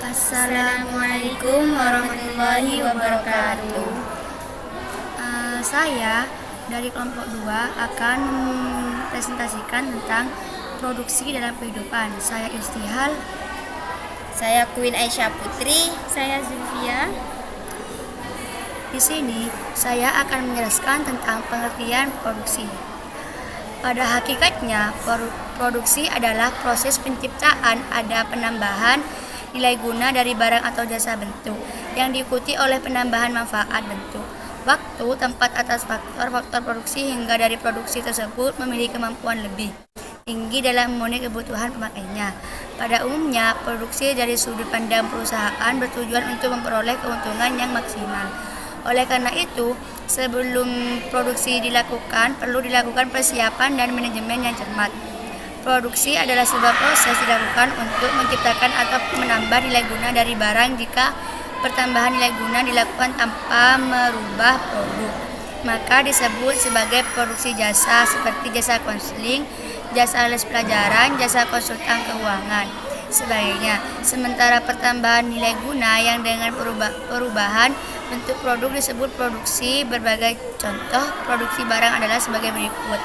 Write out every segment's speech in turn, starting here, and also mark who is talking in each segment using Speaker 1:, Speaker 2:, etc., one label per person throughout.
Speaker 1: Assalamualaikum warahmatullahi wabarakatuh. Saya dari kelompok 2 akan mempresentasikan tentang produksi dalam kehidupan. Saya Istihal.
Speaker 2: Saya Queen Aisyah Putri.
Speaker 3: Saya Zulfia.
Speaker 1: Di sini saya akan menjelaskan tentang pengertian produksi. Pada hakikatnya, produksi adalah proses penciptaan ada penambahan nilai guna dari barang atau jasa bentuk yang diikuti oleh penambahan manfaat bentuk, waktu, tempat atas faktor produksi hingga dari produksi tersebut memiliki kemampuan lebih tinggi dalam memenuhi kebutuhan pemakainya. Pada umumnya, produksi dari sudut pandang perusahaan bertujuan untuk memperoleh keuntungan yang maksimal. Oleh karena itu, sebelum produksi dilakukan, perlu dilakukan persiapan dan manajemen yang cermat. Produksi adalah sebuah proses dilakukan untuk menciptakan atau menambah nilai guna dari barang. Jika pertambahan nilai guna dilakukan tanpa merubah produk, maka disebut sebagai produksi jasa, seperti jasa konseling, jasa les pelajaran, jasa konsultan keuangan, sebagainya. Sementara pertambahan nilai guna yang dengan perubahan bentuk produk disebut produksi. Berbagai contoh produksi barang adalah sebagai berikut: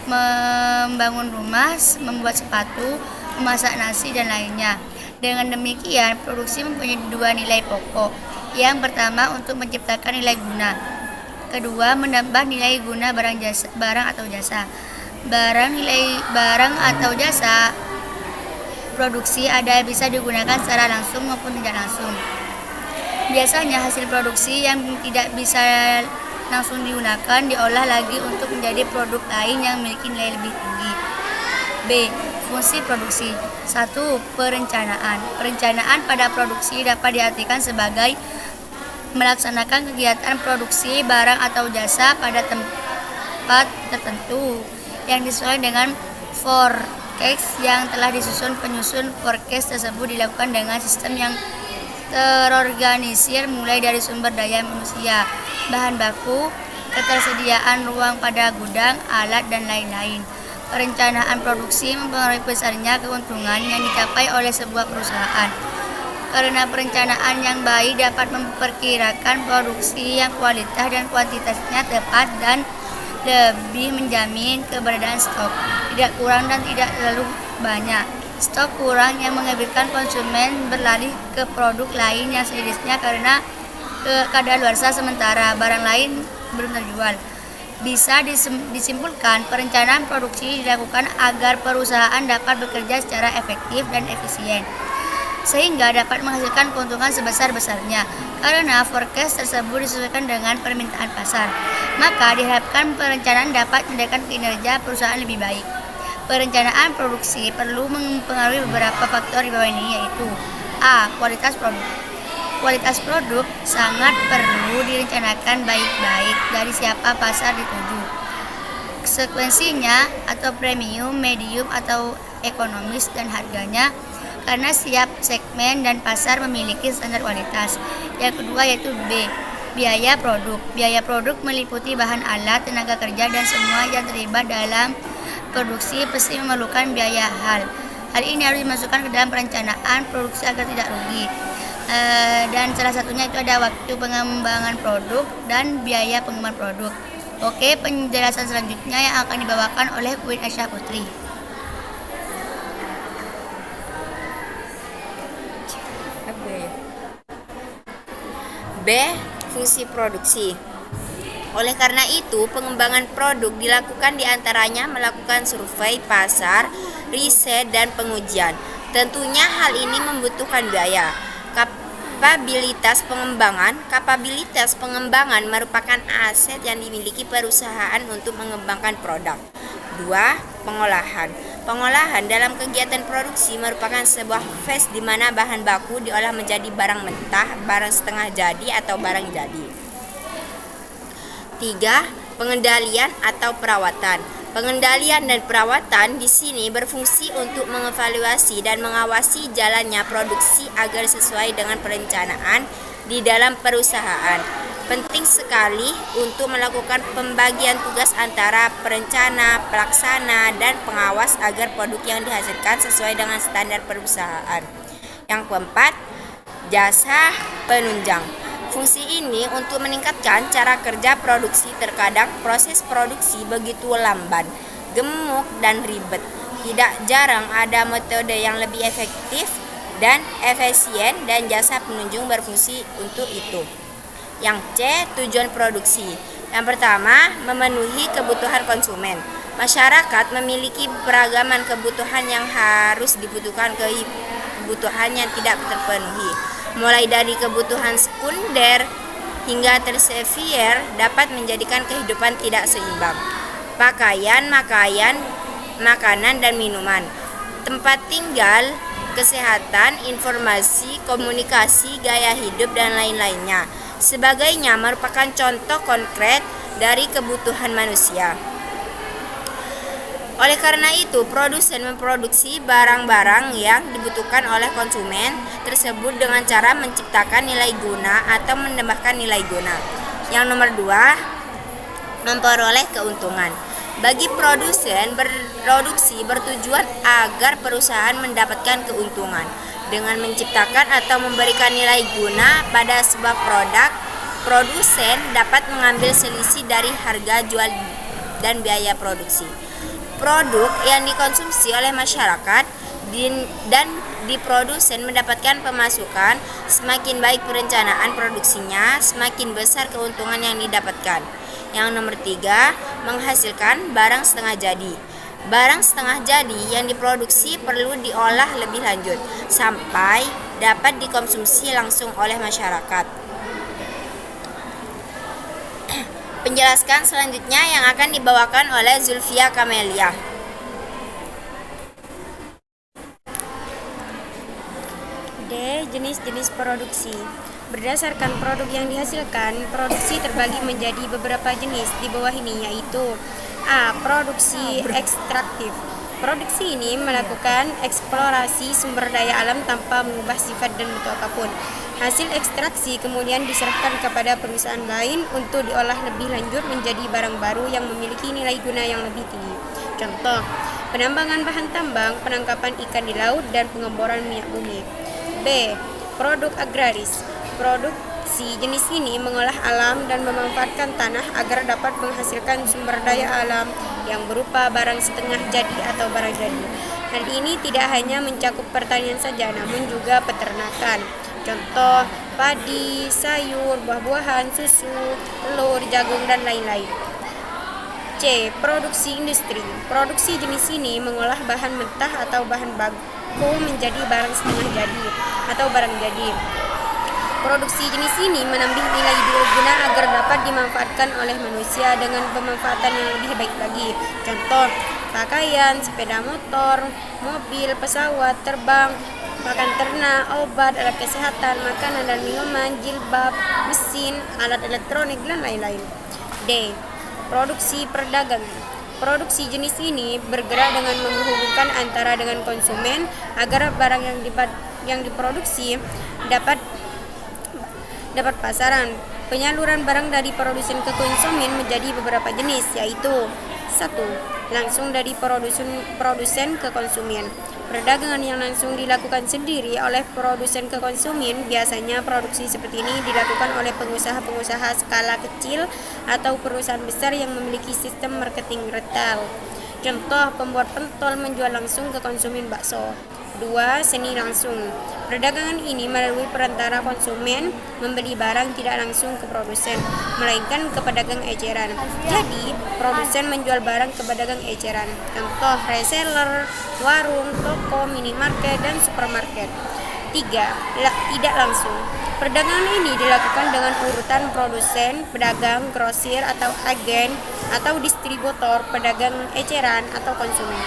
Speaker 1: membangun rumah, membuat sepatu, memasak nasi, dan lainnya. Dengan demikian, produksi mempunyai dua nilai pokok. Yang pertama, untuk menciptakan nilai guna. Kedua, menambah nilai guna barang atau jasa. Barang atau jasa produksi ada bisa digunakan secara langsung maupun tidak langsung. Biasanya hasil produksi yang tidak bisa langsung digunakan diolah lagi untuk menjadi produk lain yang memiliki nilai lebih tinggi. B. Fungsi produksi. 1. Perencanaan. Perencanaan pada produksi dapat diartikan sebagai melaksanakan kegiatan produksi barang atau jasa pada tempat tertentu yang sesuai dengan forecast yang telah disusun. Penyusun forecast tersebut dilakukan dengan sistem yang terorganisir, mulai dari sumber daya manusia, bahan baku, ketersediaan ruang pada gudang, alat, dan lain-lain. Perencanaan produksi mempengaruhi besarnya keuntungan yang dicapai oleh sebuah perusahaan. Karena perencanaan yang baik dapat memperkirakan produksi yang kualitas dan kuantitasnya tepat dan lebih menjamin keberadaan stok tidak kurang dan tidak terlalu banyak. Stok kurang yang mengakibatkan konsumen beralih ke produk lain yang sejenisnya karena kadaluarsa sementara barang lain belum terjual. Bisa disimpulkan, perencanaan produksi dilakukan agar perusahaan dapat bekerja secara efektif dan efisien, sehingga dapat menghasilkan keuntungan sebesar-besarnya. Karena forecast tersebut disesuaikan dengan permintaan pasar, maka diharapkan perencanaan dapat meningkatkan kinerja perusahaan lebih baik. Perencanaan produksi perlu mempengaruhi beberapa faktor di bawah ini, yaitu: A. Kualitas produk. Kualitas produk sangat perlu direncanakan baik-baik dari siapa pasar dituju, sekuensinya atau premium, medium, atau ekonomis, dan harganya, karena setiap segmen dan pasar memiliki standar kualitas. Yang kedua yaitu B. Biaya produk. Biaya produk meliputi bahan alat, tenaga kerja, dan semua yang terlibat dalam produksi pasti memerlukan biaya. Hal ini harus dimasukkan ke dalam perencanaan produksi agar tidak rugi. Dan salah satunya itu ada waktu pengembangan produk dan biaya pengembangan produk. Oke, penjelasan selanjutnya yang akan dibawakan oleh Queen Aisyah Putri.
Speaker 2: B. Fungsi produksi. Oleh karena itu, pengembangan produk dilakukan diantaranya melakukan survei pasar, riset, dan pengujian. Tentunya hal ini membutuhkan biaya. Kapabilitas pengembangan merupakan aset yang dimiliki perusahaan untuk mengembangkan produk. 2. Pengolahan. Pengolahan dalam kegiatan produksi merupakan sebuah fase di mana bahan baku diolah menjadi barang mentah, barang setengah jadi, atau barang jadi. 3. Pengendalian atau perawatan. Pengendalian dan perawatan di sini berfungsi untuk mengevaluasi dan mengawasi jalannya produksi agar sesuai dengan perencanaan di dalam perusahaan. Penting sekali untuk melakukan pembagian tugas antara perencana, pelaksana, dan pengawas agar produk yang dihasilkan sesuai dengan standar perusahaan. Yang keempat, jasa penunjang. Fungsi ini untuk meningkatkan cara kerja produksi. Terkadang proses produksi begitu lamban, gemuk, dan ribet. Tidak jarang ada metode yang lebih efektif dan efisien, dan jasa penunjang berfungsi untuk itu. Yang C, tujuan produksi. Yang pertama, memenuhi kebutuhan konsumen. Masyarakat memiliki beragaman kebutuhan yang harus dibutuhkan kebutuhan yang tidak terpenuhi. Mulai dari kebutuhan sekunder hingga tersier dapat menjadikan kehidupan tidak seimbang. Pakaian, makanan dan minuman, tempat tinggal, kesehatan, informasi, komunikasi, gaya hidup, dan lain-lainnya. Sebagainya merupakan contoh konkret dari kebutuhan manusia. Oleh karena itu, produsen memproduksi barang-barang yang dibutuhkan oleh konsumen tersebut dengan cara menciptakan nilai guna atau menambahkan nilai guna. Yang nomor 2, memperoleh keuntungan. Bagi produsen, berproduksi bertujuan agar perusahaan mendapatkan keuntungan. Dengan menciptakan atau memberikan nilai guna pada sebuah produk, produsen dapat mengambil selisih dari harga jual dan biaya produksi. Produk yang dikonsumsi oleh masyarakat dan di produsen mendapatkan pemasukan. Semakin baik perencanaan produksinya, semakin besar keuntungan yang didapatkan. Yang nomor 3, menghasilkan barang setengah jadi. Barang setengah jadi yang diproduksi perlu diolah lebih lanjut sampai dapat dikonsumsi langsung oleh masyarakat. Penjelasan selanjutnya yang akan dibawakan oleh Zulfia Kamelia.
Speaker 3: D. Jenis-jenis produksi. Berdasarkan produk yang dihasilkan, produksi terbagi menjadi beberapa jenis di bawah ini, yaitu A. Produksi ekstraktif. Produksi ini melakukan eksplorasi sumber daya alam tanpa mengubah sifat dan bentuk apapun. Hasil ekstraksi kemudian diserahkan kepada perusahaan lain untuk diolah lebih lanjut menjadi barang baru yang memiliki nilai guna yang lebih tinggi. Contoh, penambangan bahan tambang, penangkapan ikan di laut, dan pengeboran minyak bumi. B. Produk agraris. Produksi jenis ini mengolah alam dan memanfaatkan tanah agar dapat menghasilkan sumber daya alam yang berupa barang setengah jadi atau barang jadi. Hal ini tidak hanya mencakup pertanian saja, namun juga peternakan. Contoh, padi, sayur, buah-buahan, susu, telur, jagung, dan lain-lain. C. Produksi industri. Produksi jenis ini mengolah bahan mentah atau bahan baku menjadi barang setengah jadi atau barang jadi. Produksi jenis ini menambah nilai guna agar dapat dimanfaatkan oleh manusia dengan pemanfaatan yang lebih baik lagi. Contoh, pakaian, sepeda motor, mobil, pesawat terbang, pakan ternak, obat, alat kesehatan, makanan dan minuman, jilbab, mesin, alat elektronik, dan lain-lain. D. Produksi perdagangan. Produksi jenis ini bergerak dengan menghubungkan antara dengan konsumen agar barang yang diproduksi dapat pasaran. Penyaluran barang dari produsen ke konsumen menjadi beberapa jenis, yaitu 1. Langsung dari produsen ke konsumen. Perdagangan yang langsung dilakukan sendiri oleh produsen ke konsumen. Biasanya produksi seperti ini dilakukan oleh pengusaha-pengusaha skala kecil atau perusahaan besar yang memiliki sistem marketing retail. Contoh, pembuat pentol menjual langsung ke konsumen bakso. 2. Seni langsung. Perdagangan ini melalui perantara konsumen membeli barang tidak langsung ke produsen, melainkan ke pedagang eceran. Jadi, produsen menjual barang ke pedagang eceran. Contoh, reseller, warung, toko, minimarket, dan supermarket. 3. Tidak langsung. Perdagangan ini dilakukan dengan urutan produsen, pedagang, grosir atau agen atau distributor, pedagang eceran atau konsumen.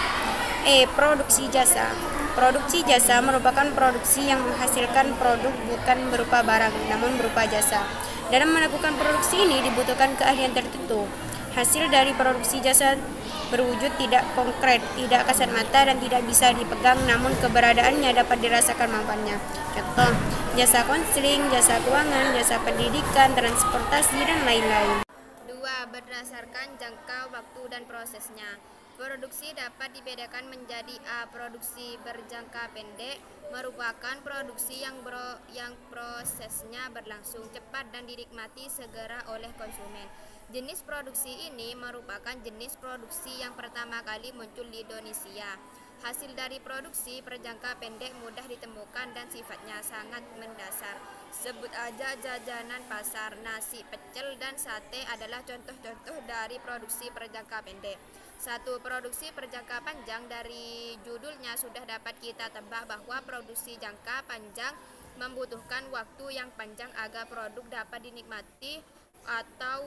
Speaker 3: E. Produksi jasa. Produksi jasa merupakan produksi yang menghasilkan produk bukan berupa barang, namun berupa jasa. Dalam melakukan produksi ini dibutuhkan keahlian tertentu. Hasil dari produksi jasa berwujud tidak konkret, tidak kasat mata, dan tidak bisa dipegang, namun keberadaannya dapat dirasakan manfaatnya. Contoh, jasa konseling, jasa keuangan, jasa pendidikan, transportasi, dan lain-lain.
Speaker 2: 2. Berdasarkan jangka waktu dan prosesnya. Produksi dapat dibedakan menjadi A. Produksi berjangka pendek merupakan produksi yang prosesnya berlangsung cepat dan dinikmati segera oleh konsumen. Jenis produksi ini merupakan jenis produksi yang pertama kali muncul di Indonesia. Hasil dari produksi berjangka pendek mudah ditemukan dan sifatnya sangat mendasar. Sebut aja jajanan pasar, nasi, pecel, dan sate adalah contoh-contoh dari produksi berjangka pendek. Satu produksi berjangka panjang, dari judulnya sudah dapat kita tebak bahwa produksi jangka panjang membutuhkan waktu yang panjang agar produk dapat dinikmati atau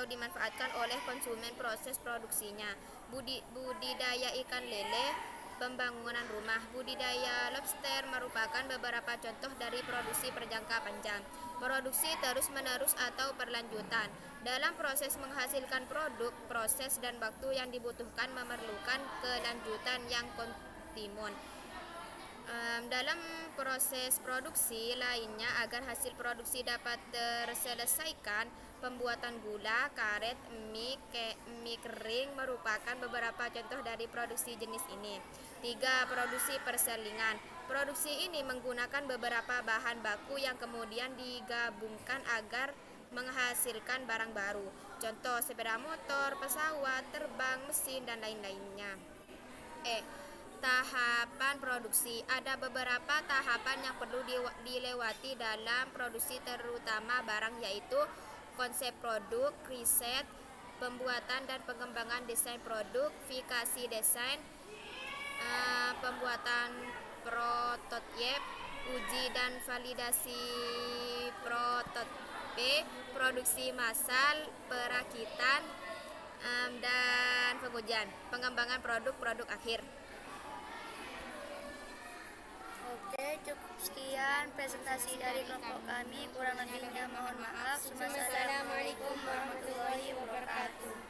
Speaker 2: dimanfaatkan oleh konsumen. Proses produksinya: budidaya ikan lele, pembangunan rumah, budidaya lobster merupakan beberapa contoh dari produksi berjangka panjang. Produksi terus-menerus atau berlanjutan. Dalam proses menghasilkan produk, proses dan waktu yang dibutuhkan memerlukan kelanjutan yang kontinu. Dalam proses produksi lainnya, agar hasil produksi dapat terselesaikan, pembuatan gula, karet, mie kering merupakan beberapa contoh dari produksi jenis ini. 3. Produksi perselingan. Produksi ini menggunakan beberapa bahan baku yang kemudian digabungkan agar menghasilkan barang baru. Contoh: sepeda motor, pesawat terbang, mesin, dan lain-lainnya. Tahapan produksi. Ada beberapa tahapan yang perlu dilewati dalam produksi, terutama barang, yaitu konsep produk, riset, pembuatan dan pengembangan desain produk, fikasi desain, pembuatan prototipe, uji dan validasi prototipe, produksi massal, perakitan, dan pengujian, pengembangan produk akhir.
Speaker 1: Oke, cukup sekian presentasi dari kelompok kami. Kurang lebihnya mohon maaf. Wassalamualaikum warahmatullahi wabarakatuh.